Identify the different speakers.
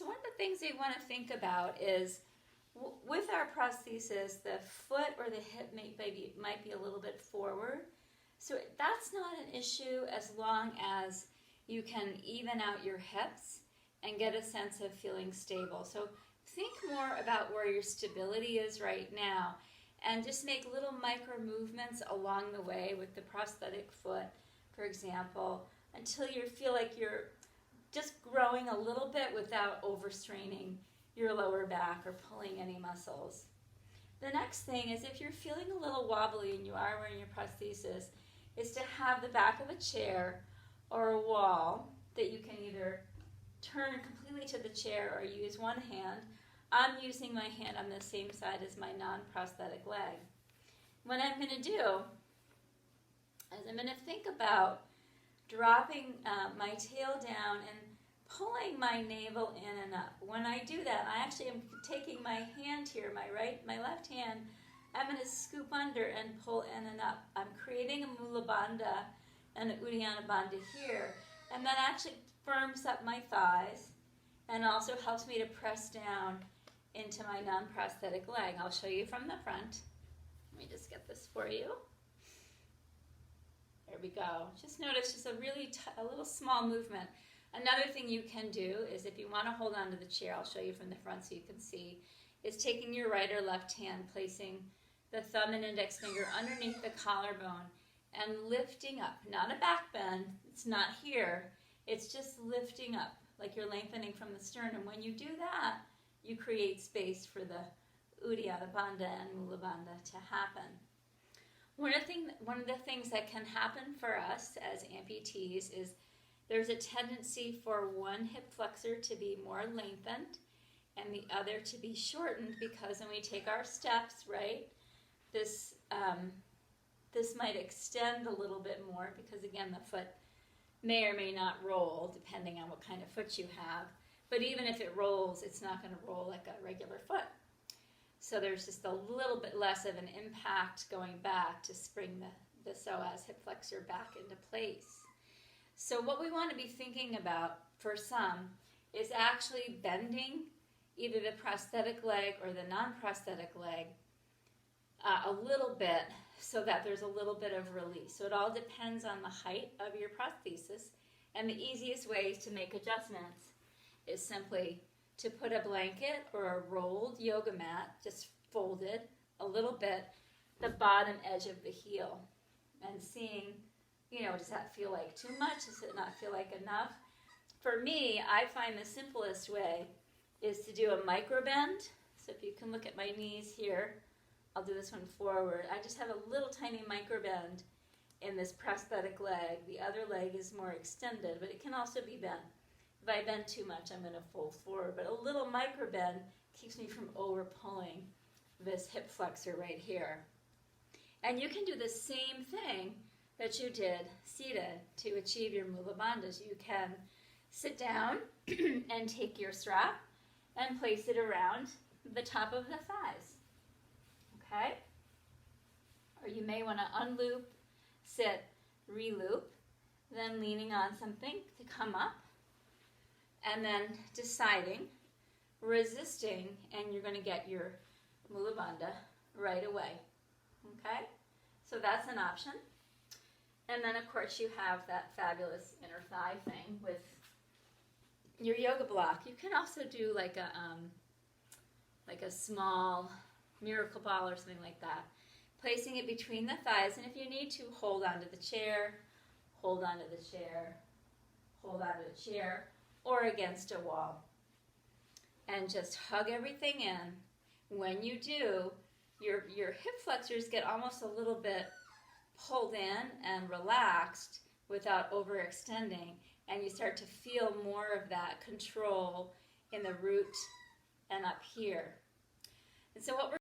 Speaker 1: So one of the things we want to think about is with our prosthesis, the foot or the hip might be a little bit forward. So that's not an issue as long as you can even out your hips and get a sense of feeling stable. So think more about where your stability is right now and just make little micro movements along the way with the prosthetic foot, for example, until you feel like you're just growing a little bit without overstraining your lower back or pulling any muscles. The next thing is, if you're feeling a little wobbly and you are wearing your prosthesis, is to have the back of a chair or a wall that you can either turn completely to the chair or use one hand. I'm using my hand on the same side as my non-prosthetic leg. What I'm going to do is I'm going to think about dropping my tail down and pulling my navel in and up. When I do that, I actually am taking my hand here, my left hand, I'm going to scoop under and pull in and up. I'm creating a Mula Bandha and an Uddiyana Bandha here, and that actually firms up my thighs and also helps me to press down into my non-prosthetic leg. I'll show you from the front. Let me just get this for you. There we go. Just notice just a little small movement. Another thing you can do is, if you want to hold on to the chair, I'll show you from the front so you can see, is taking your right or left hand, placing the thumb and index finger underneath the collarbone and lifting up. Not a back bend, it's not here, it's just lifting up, like you're lengthening from the sternum. When you do that, you create space for the Uddiyana Bandha and Mula Bandha to happen. One of the things that can happen for us as amputees is there's a tendency for one hip flexor to be more lengthened and the other to be shortened, because when we take our steps, right, this might extend a little bit more, because again, the foot may or may not roll depending on what kind of foot you have. But even if it rolls, it's not going to roll like a regular foot. So there's just a little bit less of an impact going back to spring the psoas hip flexor back into place. So what we want to be thinking about for some is actually bending either the prosthetic leg or the non-prosthetic leg a little bit, so that there's a little bit of release. So it all depends on the height of your prosthesis, and the easiest ways to make adjustments is simply to put a blanket or a rolled yoga mat, just folded a little bit, the bottom edge of the heel, and seeing, does that feel like too much? Does it not feel like enough? For me, I find the simplest way is to do a micro bend. So if you can look at my knees here, I'll do this one forward. I just have a little tiny micro bend in this prosthetic leg. The other leg is more extended, but it can also be bent. If I bend too much, I'm going to fold forward. But a little micro bend keeps me from over pulling this hip flexor right here. And you can do the same thing that you did seated to achieve your Mula Bandhas. You can sit down and take your strap and place it around the top of the thighs. Okay? Or you may want to unloop, sit, reloop, then leaning on something to come up, and then deciding, resisting, and you're going to get your Mula Bandha right away. Okay? So that's an option. And then, of course, you have that fabulous inner thigh thing with your yoga block. You can also do like a small miracle ball or something like that, placing it between the thighs, and if you need to, hold onto the chair, hold onto the chair, hold onto the chair, or against a wall, and just hug everything in. When you do, your hip flexors get almost a little bit pulled in and relaxed without overextending, and you start to feel more of that control in the root and up here. And so what we're